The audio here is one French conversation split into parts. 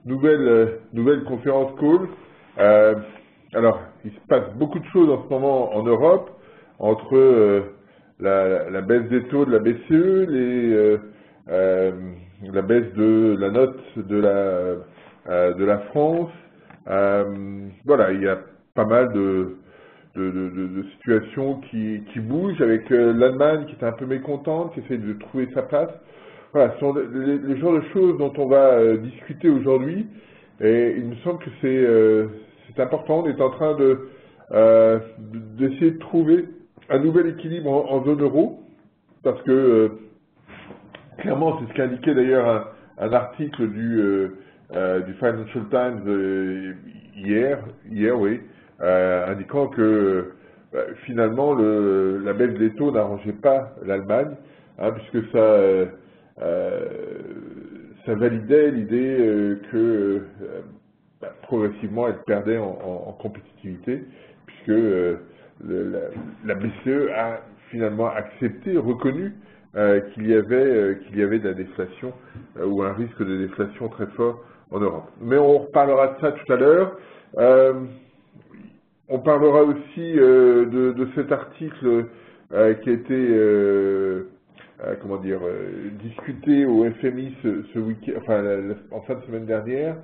nouvelle conférence call. Alors, il se passe beaucoup de choses en ce moment en Europe, entre la baisse des taux de la BCE, la baisse de la note de la France. Voilà, il y a pas mal de situations qui bougent, avec l'Allemagne qui est un peu mécontente, qui essaie de trouver sa place. Voilà, ce sont les genres de choses dont on va discuter aujourd'hui, et il me semble que c'est important. On est en train d'essayer de trouver un nouvel équilibre en zone euro, parce que clairement, c'est ce qu'indiquait d'ailleurs un article du Financial Times hier, oui, indiquant que finalement la baisse des taux n'arrangeait pas l'Allemagne, hein, puisque ça validait l'idée que progressivement elle perdait en compétitivité, puisque la BCE a finalement accepté, reconnu qu'il y avait de la déflation ou un risque de déflation très fort en Europe. Mais on reparlera de ça tout à l'heure. On parlera aussi de cet article qui a été discuté au FMI ce week-end, enfin en fin de semaine dernière,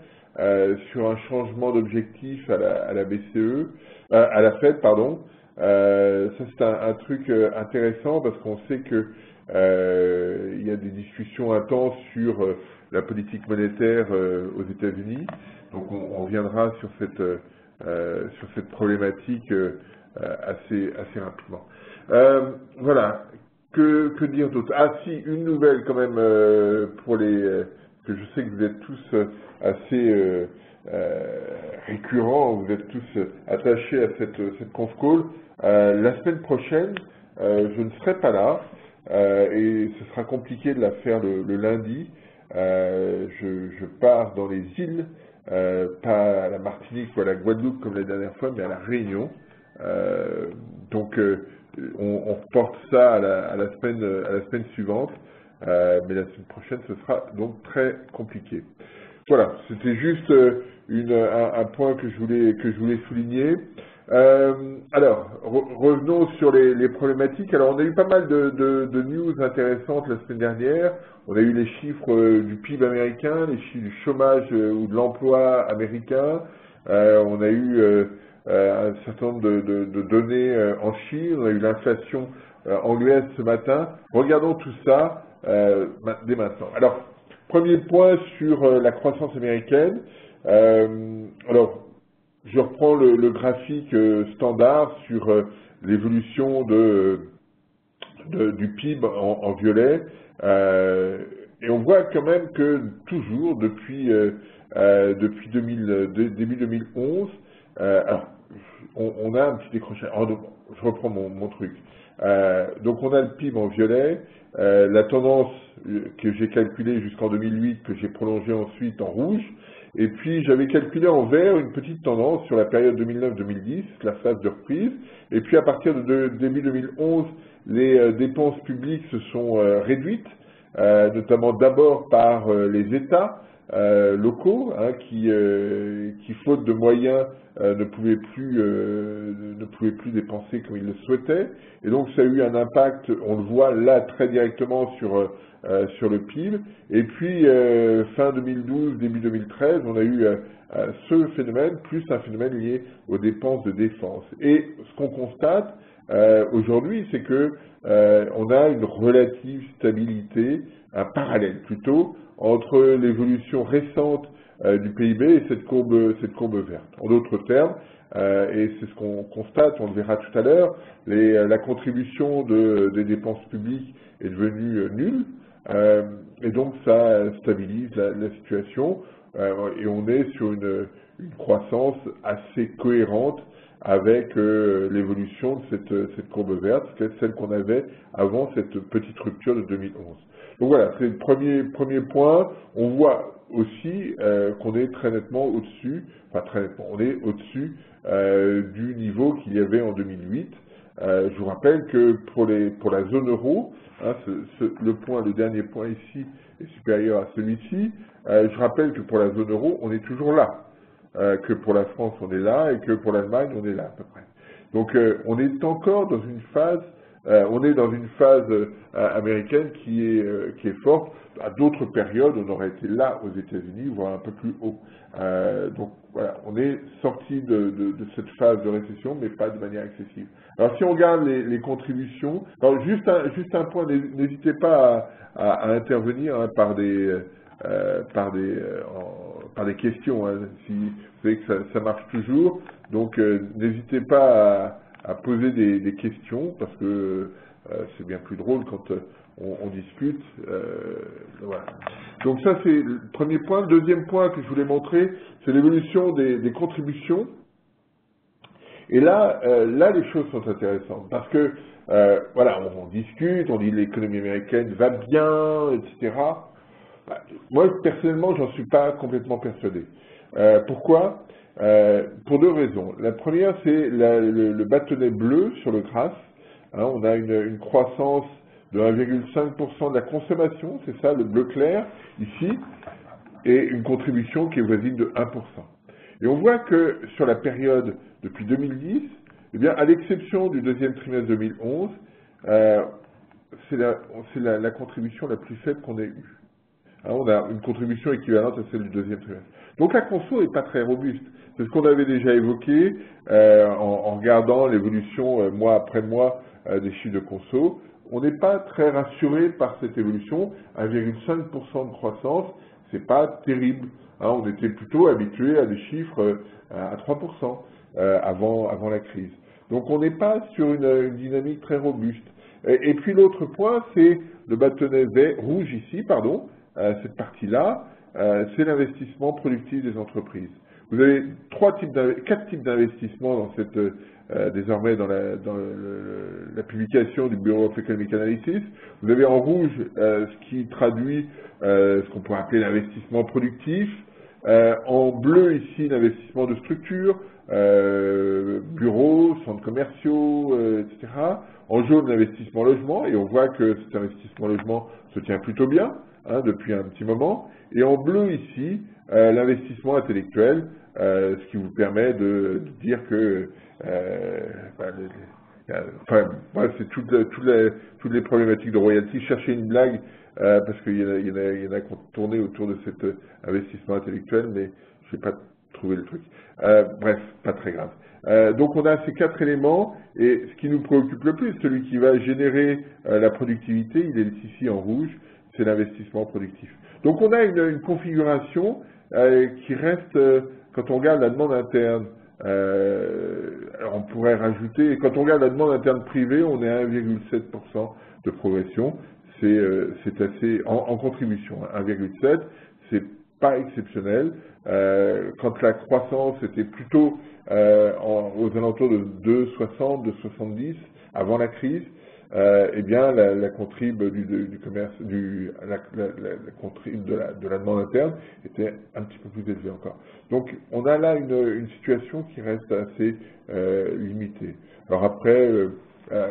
sur un changement d'objectif à la BCE, à la Fed, pardon. Ça c'est un truc intéressant, parce qu'on sait que il y a des discussions intenses sur la politique monétaire aux États-Unis. Donc on reviendra sur cette problématique assez rapidement. Voilà. Que dire d'autre? Ah si, une nouvelle quand même que je sais que vous êtes tous assez récurrents, vous êtes tous attachés à cette conf call. La semaine prochaine, je ne serai pas là, et ce sera compliqué de la faire le lundi. Je pars dans les îles, pas à la Martinique ou à la Guadeloupe comme la dernière fois, mais à la Réunion. Donc on reporte ça à la semaine suivante, mais la semaine prochaine ce sera donc très compliqué. Voilà, c'était juste un point que je voulais souligner. Alors, revenons sur les problématiques. Alors, on a eu pas mal de news intéressantes la semaine dernière. On a eu les chiffres du PIB américain, les chiffres du chômage ou de l'emploi américain. On a eu un certain nombre de données en Chine. On a eu l'inflation anglaise ce matin. Regardons tout ça dès maintenant. Alors, premier point sur la croissance américaine. Alors, je reprends le graphique standard sur l'évolution du PIB en violet, et on voit quand même que toujours depuis début 2011, alors on a un petit décrochage. Je reprends mon truc. Donc on a le PIB en violet, la tendance que j'ai calculée jusqu'en 2008, que j'ai prolongée ensuite en rouge, et puis j'avais calculé en vert une petite tendance sur la période 2009-2010, la phase de reprise, et puis à partir de début 2011, les dépenses publiques se sont réduites, notamment d'abord par les États locaux, hein, qui faute de moyens ne pouvaient plus dépenser comme ils le souhaitaient, et donc ça a eu un impact, on le voit là très directement sur le PIB. Et puis fin 2012, début 2013, on a eu ce phénomène, plus un phénomène lié aux dépenses de défense. Et ce qu'on constate aujourd'hui, c'est que on a une relative stabilité, un parallèle plutôt, entre l'évolution récente du PIB et cette courbe verte. En d'autres termes, et c'est ce qu'on constate, on le verra tout à l'heure, la contribution des dépenses publiques est devenue nulle, et donc ça stabilise la situation, et on est sur une croissance assez cohérente avec l'évolution de cette courbe verte, celle qu'on avait avant cette petite rupture de 2011. Donc voilà, c'est le premier point. On voit aussi qu'on est très nettement au-dessus, enfin très nettement, on est au-dessus du niveau qu'il y avait en 2008. Je vous rappelle que pour la zone euro, hein, le dernier point ici est supérieur à celui-ci. Je rappelle que pour la zone euro, on est toujours là, que pour la France, on est là, et que pour l'Allemagne, on est là à peu près. Donc, on est encore dans une phase, américaine qui est forte. À d'autres périodes, on aurait été là aux États-Unis, voire un peu plus haut. Donc voilà, on est sorti de cette phase de récession, mais pas de manière excessive. Alors si on regarde les contributions, alors juste un point, n'hésitez pas à intervenir hein, par des questions. Hein, si vous savez que ça marche toujours, donc n'hésitez pas à poser des questions parce que c'est bien plus drôle quand on discute. Voilà. Donc ça c'est le premier point. Le deuxième point que je voulais montrer, c'est l'évolution des contributions. Et là, les choses sont intéressantes parce que voilà, on discute, on dit l'économie américaine va bien, etc. Moi personnellement, j'en suis pas complètement persuadé. Pourquoi? Pour deux raisons. La première, c'est le bâtonnet bleu sur le graphe. Hein, on a une croissance de 1,5% de la consommation, c'est ça, le bleu clair, ici, et une contribution qui est voisine de 1%. Et on voit que sur la période depuis 2010, eh bien, à l'exception du deuxième trimestre 2011, c'est la contribution la plus faible qu'on ait eue. Hein, on a une contribution équivalente à celle du deuxième trimestre. Donc la conso n'est pas très robuste. C'est ce qu'on avait déjà évoqué en regardant l'évolution mois après mois des chiffres de conso. On n'est pas très rassuré par cette évolution. 1,5% de croissance, c'est pas terrible. Hein, on était plutôt habitué à des chiffres à 3% avant la crise. Donc on n'est pas sur une dynamique très robuste. Et puis l'autre point, c'est le bâtonnet rouge ici, pardon, cette partie-là, c'est l'investissement productif des entreprises. Vous avez quatre types d'investissements dans cette désormais dans la publication du Bureau of Economic Analysis. Vous avez en rouge ce qui traduit ce qu'on pourrait appeler l'investissement productif. En bleu ici l'investissement de structure, bureaux, centres commerciaux, etc. En jaune l'investissement logement, et on voit que cet investissement logement se tient plutôt bien hein, depuis un petit moment. Et en bleu ici l'investissement intellectuel, ce qui vous permet de dire que voilà, c'est toutes les problématiques de royalties. Chercher une blague parce qu'il y en a qui ont tourné autour de cet investissement intellectuel, mais je n'ai pas trouvé le truc. Bref, pas très grave. Donc on a ces quatre éléments, et ce qui nous préoccupe le plus, celui qui va générer la productivité, il est ici en rouge, c'est l'investissement productif. Donc on a une configuration qui reste, quand on regarde la demande interne, alors on pourrait rajouter, quand on regarde la demande interne privée, on est à 1,7% de progression, c'est assez, en contribution, 1,7, c'est pas exceptionnel. Quand la croissance était plutôt aux alentours de 2,60, 2,70 avant la crise, eh bien la contrib du commerce, la contrib de la demande interne était un petit peu plus élevée encore. Donc on a là une situation qui reste assez limitée. Alors après,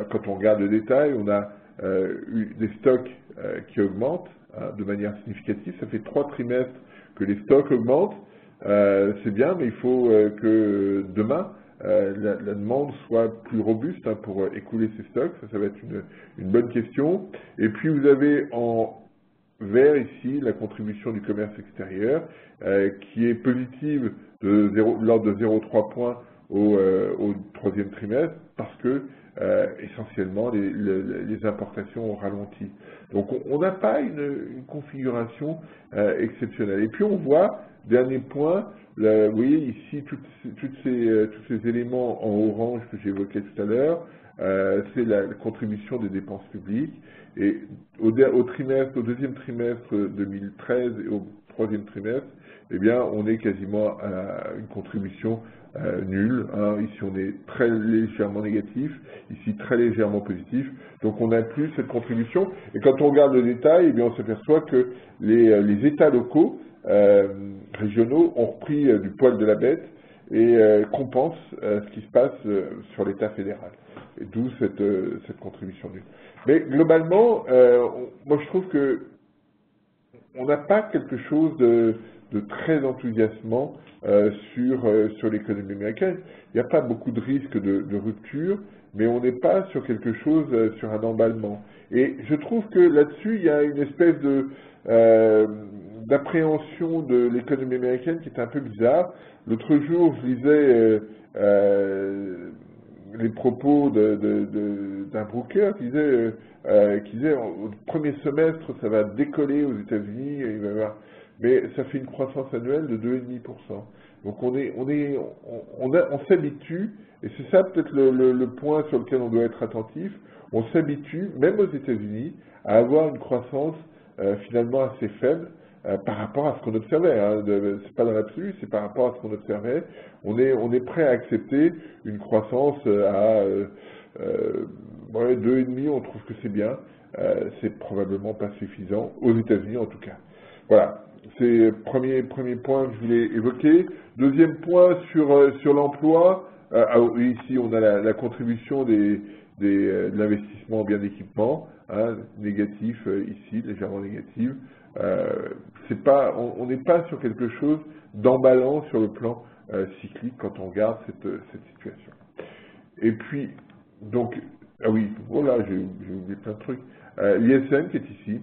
quand on regarde le détail, on a eu des stocks qui augmentent hein, de manière significative. Ça fait 3 trimestres que les stocks augmentent. C'est bien, mais il faut que demain, la demande soit plus robuste hein, pour écouler ces stocks. Ça va être une bonne question. Et puis vous avez en vert ici la contribution du commerce extérieur qui est positive de l'ordre de 0,3 points au troisième trimestre parce que essentiellement les importations ont ralenti. Donc on n'a pas une configuration exceptionnelle. Et puis on voit, dernier point, vous voyez ici tous ces éléments en orange que j'évoquais tout à l'heure, c'est la contribution des dépenses publiques. Et au deuxième trimestre 2013 et au troisième trimestre, eh bien, on est quasiment à une contribution nulle. Hein. Ici, on est très légèrement négatif, ici très légèrement positif. Donc, on n'a plus cette contribution. Et quand on regarde le détail, eh bien, on s'aperçoit que les États locaux, régionaux, ont repris du poil de la bête et compensent ce qui se passe sur l'État fédéral. Et d'où cette contribution nulle. Mais globalement, moi je trouve que on n'a pas quelque chose de très enthousiasmant sur l'économie américaine. Il n'y a pas beaucoup de risques de rupture, mais on n'est pas sur quelque chose, sur un emballement. Et je trouve que là-dessus, il y a une espèce d'appréhension de l'économie américaine qui est un peu bizarre. L'autre jour, je lisais les propos d'un broker qui disait au premier semestre, ça va décoller aux États-Unis, mais ça fait une croissance annuelle de 2,5%. Donc on s'habitue, et c'est ça peut-être le point sur lequel on doit être attentif, on s'habitue, même aux États-Unis, à avoir une croissance finalement assez faible par rapport à ce qu'on observait. Hein. C'est pas dans l'absolu, c'est par rapport à ce qu'on observait. On est prêt à accepter une croissance ouais, 2,5, on trouve que c'est bien. C'est probablement pas suffisant, aux États-Unis en tout cas. Voilà, c'est le premier point que je voulais évoquer. Deuxième point sur l'emploi. Ici, on a la contribution de l'investissement en biens d'équipement, hein, négatif ici, légèrement négatif. On n'est pas sur quelque chose d'emballant sur le plan cyclique quand on regarde cette situation. Et puis, donc, ah oui, voilà, j'ai oublié plein de trucs. L'ISM qui est ici,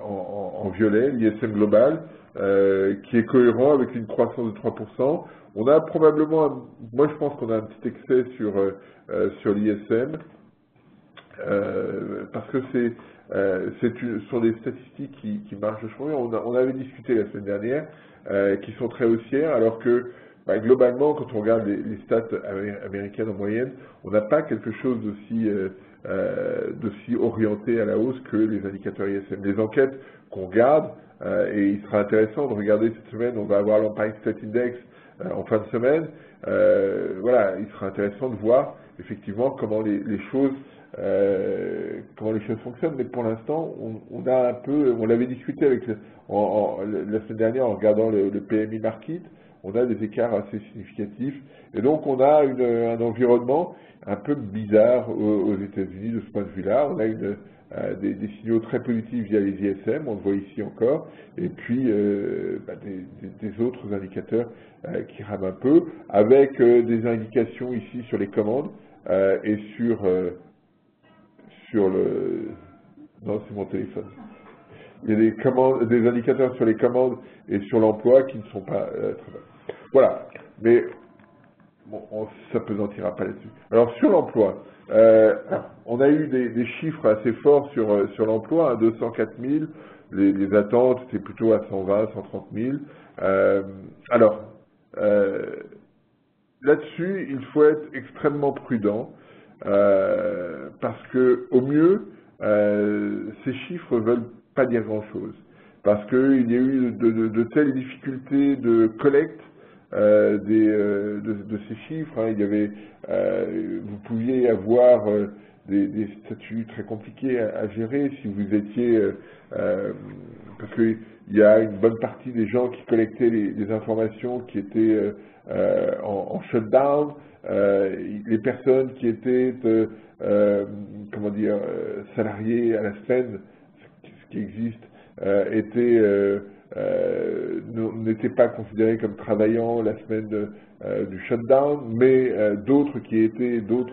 en violet, l'ISM global, qui est cohérent avec une croissance de 3%. On a probablement, moi je pense qu'on a un petit excès sur l'ISM, parce que ce sont des statistiques qui marchent vachement bien. On avait discuté la semaine dernière, qui sont très haussières, alors que globalement, quand on regarde les stats américaines en moyenne, on n'a pas quelque chose d'aussi orienté à la hausse que les indicateurs ISM. Les enquêtes qu'on regarde, et il sera intéressant de regarder cette semaine, on va avoir l'Empire State Index en fin de semaine, voilà, il sera intéressant de voir effectivement comment les choses fonctionnent, mais pour l'instant, on a un peu, on l'avait discuté avec la semaine dernière en regardant le PMI Market, on a des écarts assez significatifs, et donc on a un environnement un peu bizarre aux États-Unis de ce point de vue-là. On a des signaux très positifs via les ISM, on le voit ici encore, et puis des autres indicateurs qui rament un peu, avec des indications ici sur les commandes et sur le... Non, c'est mon téléphone. Il y a des indicateurs sur les commandes et sur l'emploi qui ne sont pas très bons. Voilà, mais bon, on ne s'apesantira pas là-dessus. Alors sur l'emploi, on a eu des chiffres assez forts sur l'emploi, à 204 000, les attentes étaient plutôt à 120, 130 000. Alors, là-dessus, il faut être extrêmement prudent, parce que au mieux, ces chiffres ne veulent pas dire grand-chose, parce qu'il y a eu de telles difficultés de collecte de ces chiffres. Hein. Il y avait, vous pouviez avoir des statuts très compliqués à gérer si vous étiez, parce qu'il y a une bonne partie des gens qui collectaient les informations qui étaient en shutdown, les personnes qui étaient comment dire, salariées à la semaine, ce qui existe, n'étaient pas considérés comme travaillant la semaine du shutdown, mais d'autres qui étaient dans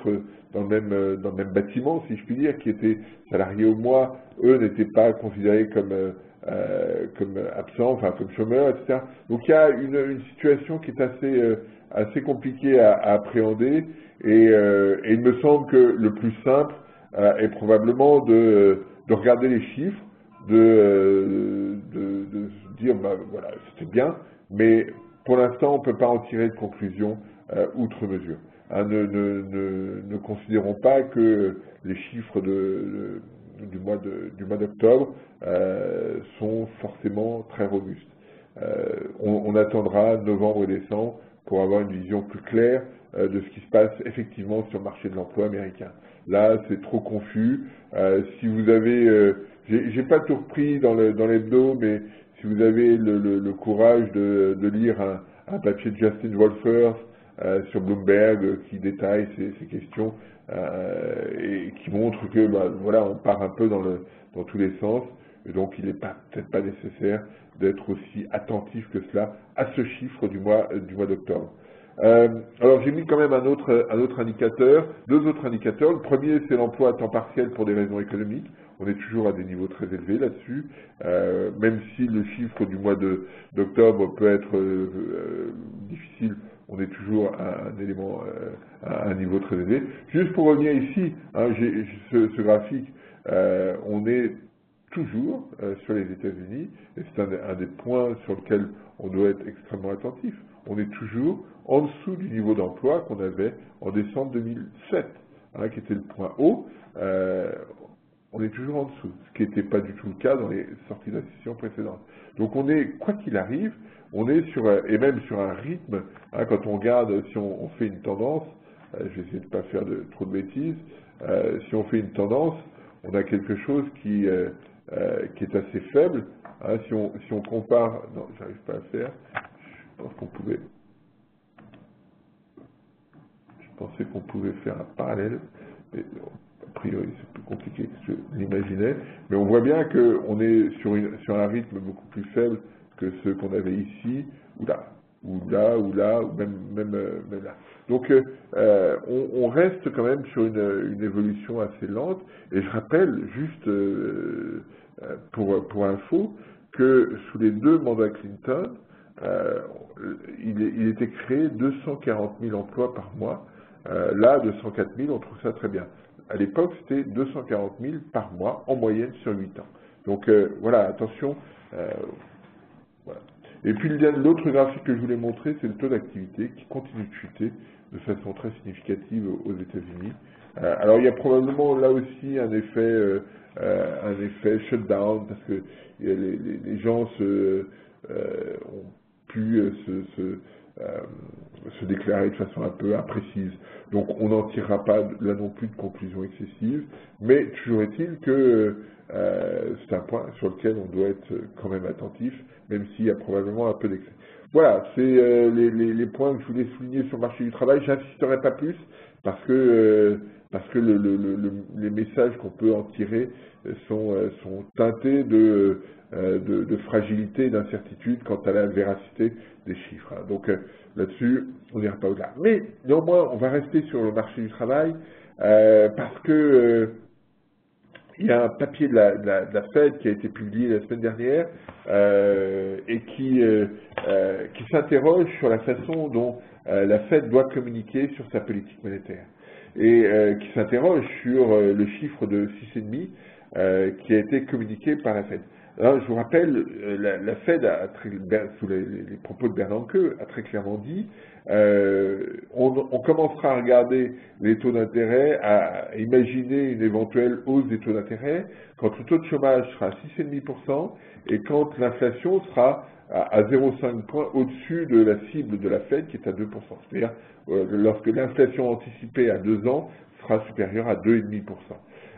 le même bâtiment, si je puis dire, qui étaient salariés au mois, eux n'étaient pas considérés comme absents, enfin comme chômeurs, etc. Donc il y a une situation qui est assez compliquée à appréhender, et il me semble que le plus simple est probablement de regarder les chiffres, de se dire, voilà, c'était bien, mais pour l'instant, on ne peut pas en tirer de conclusion outre mesure. Hein, ne considérons pas que les chiffres du mois d'octobre sont forcément très robustes. On attendra novembre et décembre pour avoir une vision plus claire de ce qui se passe effectivement sur le marché de l'emploi américain. Là, c'est trop confus. Si vous avez, j'ai pas tout repris dans l'hebdo, mais si vous avez le courage de lire un papier de Justin Wolfers sur Bloomberg qui détaille ces questions et qui montre que voilà, on part un peu dans tous les sens. Et donc, il n'est peut-être pas nécessaire d'être aussi attentif que cela à ce chiffre du mois d'octobre. Alors, j'ai mis quand même un autre indicateur, deux autres indicateurs. Le premier, c'est l'emploi à temps partiel pour des raisons économiques. On est toujours à des niveaux très élevés là-dessus, même si le chiffre du mois d'octobre peut être difficile, on est toujours à un niveau très élevé. Juste pour revenir ici, hein, ce graphique, on est toujours sur les États-Unis, et c'est un des points sur lesquels on doit être extrêmement attentif. On est toujours en dessous du niveau d'emploi qu'on avait en décembre 2007, hein, qui était le point haut. On est toujours en dessous, ce qui n'était pas du tout le cas dans les sorties de la session précédente. Donc on est, quoi qu'il arrive, on est et même sur un rythme, hein, quand on regarde, si on fait une tendance, je vais essayer de ne pas faire trop de bêtises, si on fait une tendance, on a quelque chose qui est assez faible, hein, si on compare, non, j'arrive pas à faire, je pensais qu'on pouvait faire un parallèle, mais a priori c'est plus compliqué que je l'imaginais, mais on voit bien qu'on est sur un rythme beaucoup plus faible que ceux qu'on avait ici, ou là, ou même là. Donc on reste quand même sur une évolution assez lente, et je rappelle juste pour info que sous les deux mandats Clinton, il était créé 240 000 emplois par mois. Là, 204 000, on trouve ça très bien. À l'époque, c'était 240 000 par mois, en moyenne sur 8 ans. Donc voilà, attention. Voilà. Et puis l'autre graphique que je voulais montrer, c'est le taux d'activité qui continue de chuter de façon très significative aux États-Unis. Alors il y a probablement là aussi un effet shutdown, parce que les gens ont pu se déclarer de façon un peu imprécise. Donc on n'en tirera pas là non plus de conclusions excessives, mais toujours est-il que c'est un point sur lequel on doit être quand même attentif, même s'il y a probablement un peu d'excès. Voilà, c'est les points que je voulais souligner sur le marché du travail. J'insisterai pas plus, parce que les messages qu'on peut en tirer sont teintés de fragilité et d'incertitude quant à la véracité des chiffres. Donc là-dessus, on n'ira pas au-delà. Mais néanmoins, on va rester sur le marché du travail parce que il y a un papier de la Fed qui a été publié la semaine dernière et qui s'interroge sur la façon dont la Fed doit communiquer sur sa politique monétaire et qui s'interroge sur le chiffre de 6,5 qui a été communiqué par la Fed. Alors, je vous rappelle, la Fed, sous les propos de Bernanke, a très clairement dit on commencera à regarder les taux d'intérêt, à imaginer une éventuelle hausse des taux d'intérêt quand le taux de chômage sera à 6,5% et quand l'inflation sera à 0,5 points au-dessus de la cible de la Fed qui est à 2%. C'est-à-dire lorsque l'inflation anticipée à 2 ans sera supérieure à 2,5%.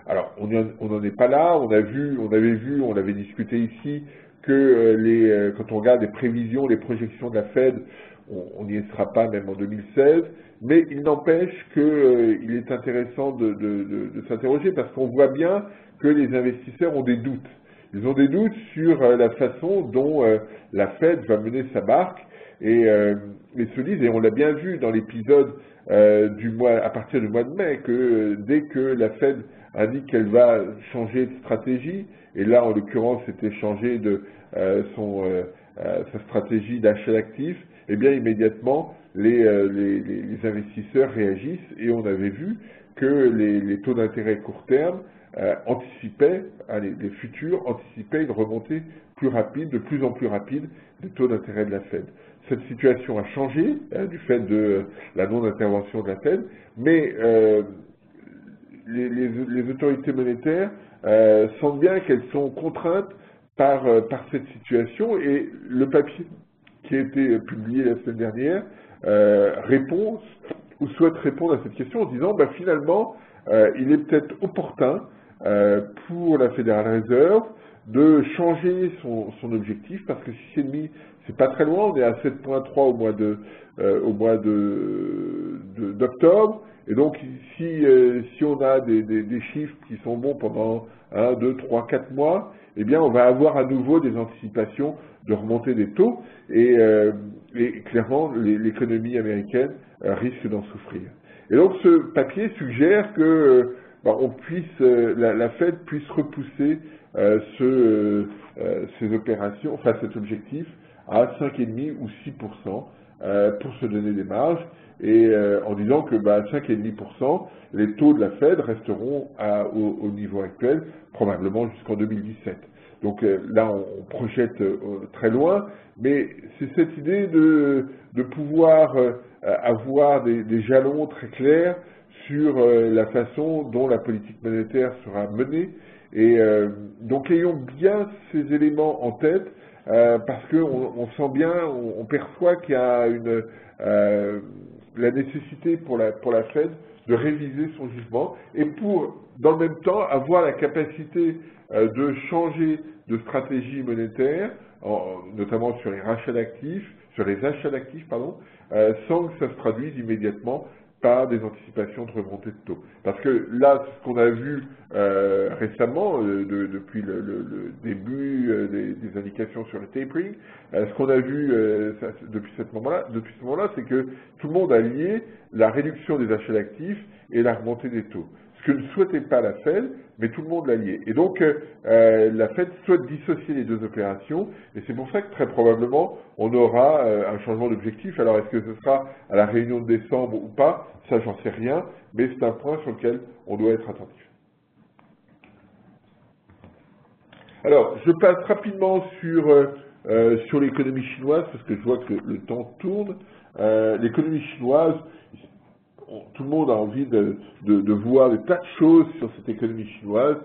Alors, on n'en est pas là, on l'avait discuté ici, que quand on regarde les prévisions, les projections de la Fed, on n'y sera pas même en 2016, mais il n'empêche qu'il est intéressant de s'interroger parce qu'on voit bien que les investisseurs ont des doutes. Ils ont des doutes sur la façon dont la Fed va mener sa barque et se disent, et on l'a bien vu dans l'épisode à partir du mois de mai, que dès que la Fed indique qu'elle va changer de stratégie, et là en l'occurrence c'était changer sa stratégie d'achat d'actifs, eh bien immédiatement les investisseurs réagissent et on avait vu que les taux d'intérêt court terme anticipaient, les futurs anticipaient une remontée plus rapide, de plus en plus rapide des taux d'intérêt de la Fed. Cette situation a changé du fait de la non-intervention de la Fed, mais les autorités monétaires sentent bien qu'elles sont contraintes par cette situation et le papier qui a été publié la semaine dernière répond ou souhaite répondre à cette question en disant finalement il est peut-être opportun pour la Federal Reserve de changer son objectif parce que 6,5 c'est pas très loin, on est à 7,3 au mois d'octobre. Et donc, si on a des chiffres qui sont bons pendant 1, 2, 3, 4 mois, eh bien, on va avoir à nouveau des anticipations de remontée des taux et clairement, l'économie américaine risque d'en souffrir. Et donc, ce papier suggère que on puisse, la Fed puisse repousser ces opérations, enfin cet objectif, à 5,5 ou 6% pour se donner des marges, et en disant que 5,5%, les taux de la Fed resteront au niveau actuel, probablement jusqu'en 2017. Donc là, on projette très loin, mais c'est cette idée de pouvoir avoir des jalons très clairs sur la façon dont la politique monétaire sera menée. Et donc ayons bien ces éléments en tête, parce qu'on sent bien, on perçoit qu'il y a la nécessité pour la Fed de réviser son jugement et pour, dans le même temps, avoir la capacité de changer de stratégie monétaire, notamment sur les rachats d'actifs, sur les achats d'actifs, sans que ça se traduise immédiatement par des anticipations de remontée de taux. Parce que là, ce qu'on a vu récemment, depuis le début des indications sur le tapering, ce qu'on a vu depuis ce moment-là, c'est que tout le monde a lié la réduction des achats d'actifs et la remontée des taux. Ce que ne souhaitait pas la Fed, mais tout le monde l'a lié. Et donc, la Fed souhaite dissocier les deux opérations, et c'est pour ça que très probablement, on aura un changement d'objectif. Alors, est-ce que ce sera à la réunion de décembre ou pas? Ça, j'en sais rien, mais c'est un point sur lequel on doit être attentif. Alors, je passe rapidement sur l'économie chinoise, parce que je vois que le temps tourne. L'économie chinoise, tout le monde a envie de voir des tas de choses sur cette économie chinoise.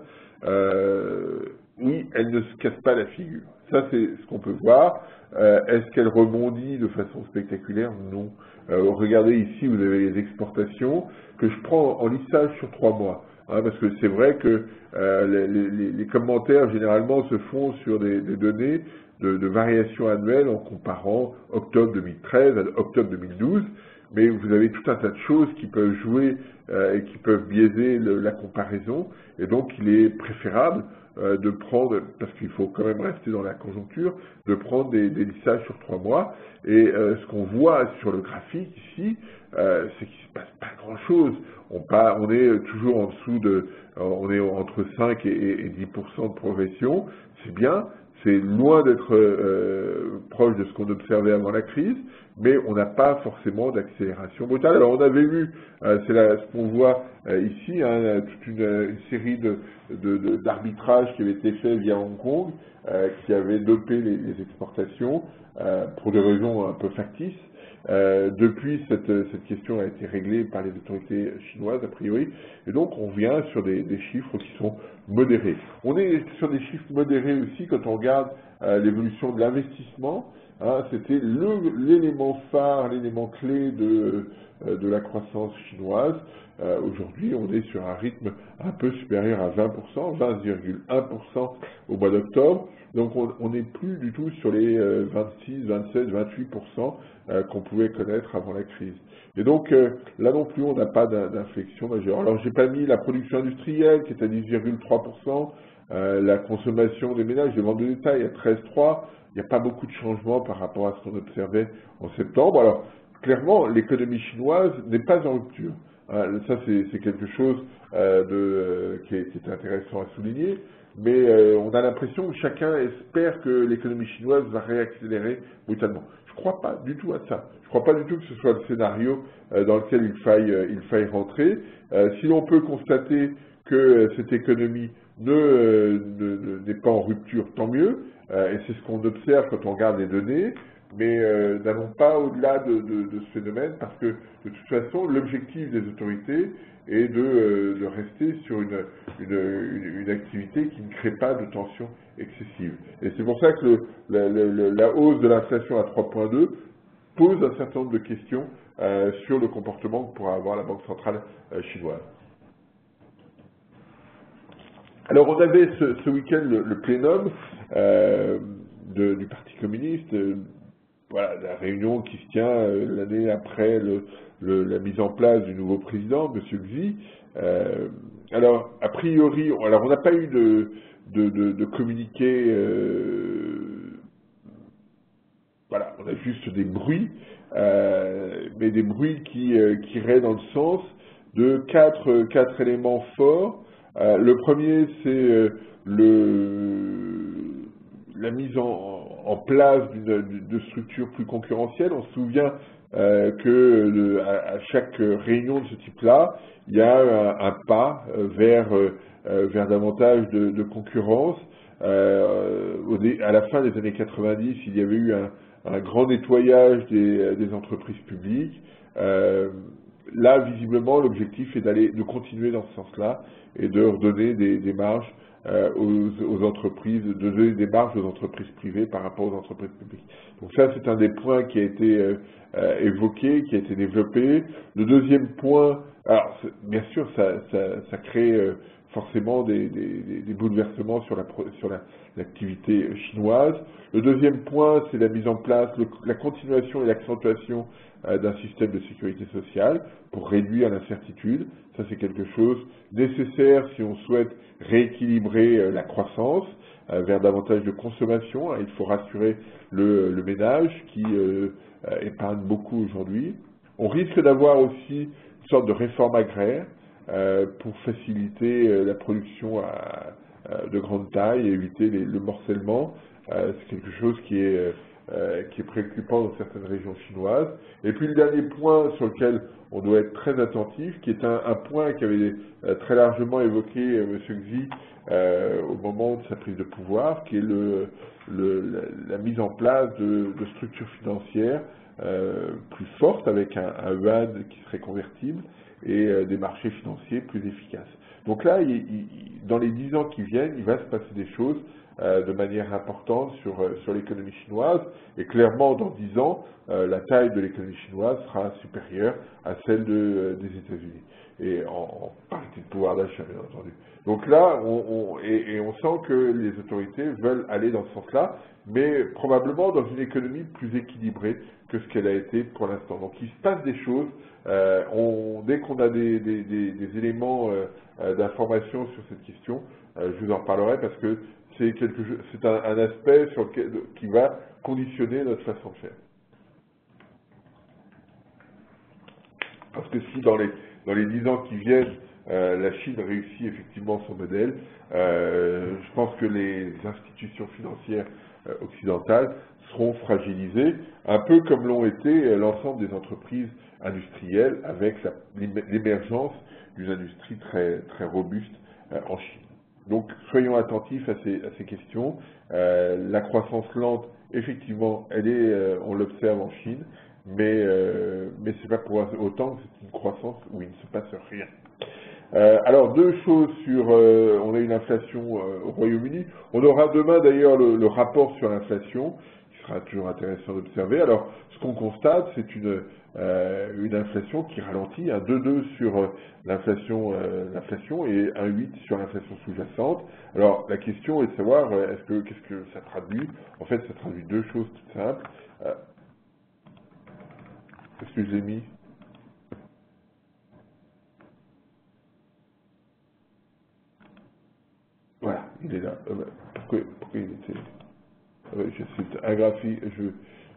Oui, elle ne se casse pas la figure. Ça, c'est ce qu'on peut voir. Est-ce qu'elle rebondit de façon spectaculaire? Non. Regardez ici, vous avez les exportations que je prends en lissage sur 3 mois. Parce que c'est vrai que les commentaires, généralement, se font sur des données de variation annuelle en comparant octobre 2013 à octobre 2012. Mais vous avez tout un tas de choses qui peuvent jouer et qui peuvent biaiser la comparaison. Et donc, il est préférable de prendre, parce qu'il faut quand même rester dans la conjoncture, de prendre des lissages sur 3 mois. Et ce qu'on voit sur le graphique ici, c'est qu'il ne se passe pas grand-chose. On est toujours en dessous on est entre 5 et 10% de progression. C'est bien. C'est loin d'être proche de ce qu'on observait avant la crise, mais on n'a pas forcément d'accélération brutale. Alors on avait vu, c'est ce qu'on voit ici, toute une série d'arbitrages qui avaient été faits via Hong Kong, qui avaient dopé les exportations pour des raisons un peu factices. Depuis, cette question a été réglée par les autorités chinoises, a priori, et donc on vient sur des chiffres qui sont modérés. On est sur des chiffres modérés aussi quand on regarde l'évolution de l'investissement. C'était l'élément phare, l'élément clé de la croissance chinoise. Aujourd'hui, on est sur un rythme un peu supérieur à 20%, 20,1% au mois d'octobre. Donc on n'est plus du tout sur les 26, 27, 28% qu'on pouvait connaître avant la crise. Et donc là non plus, on n'a pas d'inflexion majeure. Alors j'ai pas mis la production industrielle qui est à 10,3%, la consommation des ménages, les ventes de détail à 13,3%. Il n'y a pas beaucoup de changements par rapport à ce qu'on observait en septembre. Alors clairement, l'économie chinoise n'est pas en rupture. Ça c'est quelque chose qui est intéressant à souligner. Mais on a l'impression que chacun espère que l'économie chinoise va réaccélérer brutalement. Je ne crois pas du tout à ça. Je ne crois pas du tout que ce soit le scénario dans lequel il faille rentrer. Si l'on peut constater que cette économie n'est pas en rupture, tant mieux. Et c'est ce qu'on observe quand on regarde les données. Mais n'allons pas au-delà de ce phénomène parce que de toute façon, l'objectif des autorités est de rester sur une activité qui ne crée pas de tension excessive. Et c'est pour ça que la hausse de l'inflation à 3,2 pose un certain nombre de questions sur le comportement que pourra avoir la Banque centrale chinoise. Alors on avait ce week-end le plénum du Parti communiste, voilà, la réunion qui se tient l'année après la mise en place du nouveau président, M. Xi. alors, a priori, alors on n'a pas eu de communiqué, voilà, on a juste des bruits, mais des bruits qui iraient dans le sens de quatre éléments forts. Le premier, c'est la mise en place de structures plus concurrentielles. On se souvient que à chaque réunion de ce type-là, il y a un pas vers davantage de concurrence. À la fin des années 90, il y avait eu un grand nettoyage des entreprises publiques. Là, visiblement, l'objectif est de continuer dans ce sens-là et de redonner des marges aux entreprises, de donner des marges aux entreprises privées par rapport aux entreprises publiques. Donc ça, c'est un des points qui a été évoqué, qui a été développé. Le deuxième point, alors bien sûr, ça crée forcément des bouleversements sur l'activité chinoise. Le deuxième point, c'est la mise en place, la continuation et l'accentuation d'un système de sécurité sociale pour réduire l'incertitude. Ça, c'est quelque chose nécessaire si on souhaite rééquilibrer la croissance vers davantage de consommation. Il faut rassurer le ménage qui épargne beaucoup aujourd'hui. On risque d'avoir aussi une sorte de réforme agraire pour faciliter la production de grande taille et éviter le morcellement. C'est quelque chose qui est préoccupant dans certaines régions chinoises. Et puis le dernier point sur lequel on doit être très attentif, qui est un point qu'avait très largement évoqué M. Xi au moment de sa prise de pouvoir, qui est la mise en place de structures financières plus fortes avec un yuan qui serait convertible et des marchés financiers plus efficaces. Donc là, dans les 10 ans qui viennent, il va se passer des choses de manière importante sur l'économie chinoise, et clairement, dans 10 ans, la taille de l'économie chinoise sera supérieure à celle des États-Unis, et en parité de pouvoir d'achat, bien entendu. Donc là, on sent que les autorités veulent aller dans ce sens-là, mais probablement dans une économie plus équilibrée que ce qu'elle a été pour l'instant. Donc il se passe des choses. Dès qu'on a des éléments d'information sur cette question, je vous en parlerai parce que c'est un aspect qui va conditionner notre façon de faire. Parce que si dans les 10 ans qui viennent, la Chine réussit effectivement son modèle, je pense que les institutions financières occidentales seront fragilisées, un peu comme l'ont été l'ensemble des entreprises industrielles avec l'émergence d'une industrie très, très robuste en Chine. Donc soyons attentifs à ces questions. La croissance lente, effectivement, on l'observe en Chine, mais c'est pas pour autant que c'est une croissance où il ne se passe rien. Alors deux choses on a une inflation au Royaume-Uni. On aura demain d'ailleurs le rapport sur l'inflation, qui sera toujours intéressant d'observer. Alors ce qu'on constate, c'est une inflation qui ralentit, un 2,2 sur l'inflation et un 8 sur l'inflation sous-jacente. Alors la question est de savoir qu'est-ce que ça traduit. En fait, ça traduit deux choses toutes simples. Qu'est-ce que j'ai mis? Voilà, il est là. Pourquoi il était... c'est un graphique,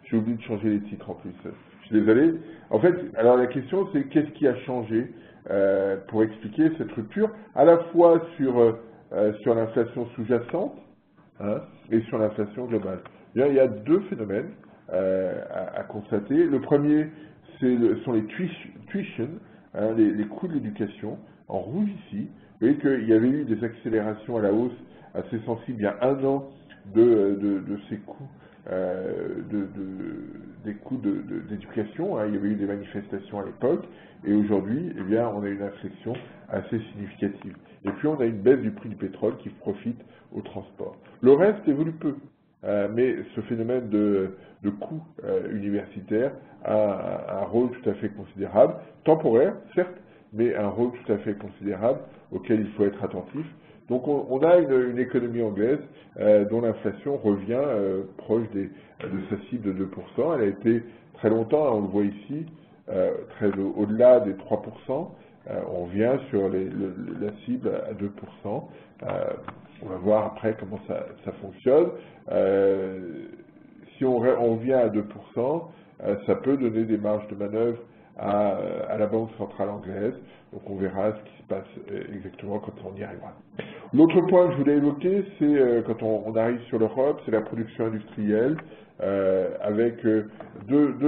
j'ai oublié de changer les titres en plus. Je suis désolé. En fait, alors la question c'est qu'est-ce qui a changé pour expliquer cette rupture, à la fois sur l'inflation sous-jacente et sur l'inflation globale. Bien, il y a deux phénomènes à constater. Le premier, sont les tuition, les coûts de l'éducation, en rouge ici. Vous voyez qu'il y avait eu des accélérations à la hausse assez sensibles il y a un an de ces coûts, des coûts d'éducation. Il y avait eu des manifestations à l'époque, et aujourd'hui, eh bien, on a une inflexion assez significative. Et puis, on a une baisse du prix du pétrole qui profite au transport. Le reste évolue peu. Mais ce phénomène de coût universitaire a un rôle tout à fait considérable, temporaire, certes, mais un rôle tout à fait considérable auquel il faut être attentif. Donc on a une économie anglaise dont l'inflation revient proche de sa cible de 2%. Elle a été très longtemps, on le voit ici, au-delà des 3%. on revient sur la cible à 2%. On va voir après comment ça fonctionne. Si on revient à 2%, ça peut donner des marges de manœuvre à la Banque centrale anglaise. Donc on verra ce qui se passe exactement quand on y arrivera. L'autre point que je voulais évoquer, c'est quand on arrive sur l'Europe, c'est la production industrielle, avec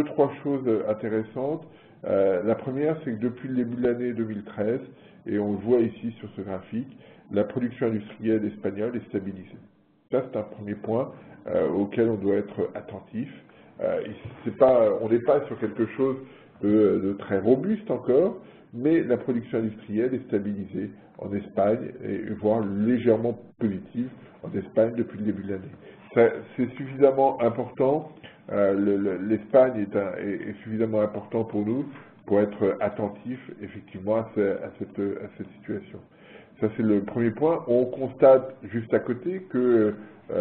trois choses intéressantes. La première, c'est que depuis le début de l'année 2013, et on le voit ici sur ce graphique, la production industrielle espagnole est stabilisée. Ça, c'est un premier point auquel on doit être attentif. On n'est pas sur quelque chose de très robuste encore, mais la production industrielle est stabilisée en Espagne, et voire légèrement positive en Espagne depuis le début de l'année. C'est suffisamment important, l'Espagne est suffisamment important pour nous pour être attentif effectivement à cette situation. Ça, c'est le premier point. On constate juste à côté que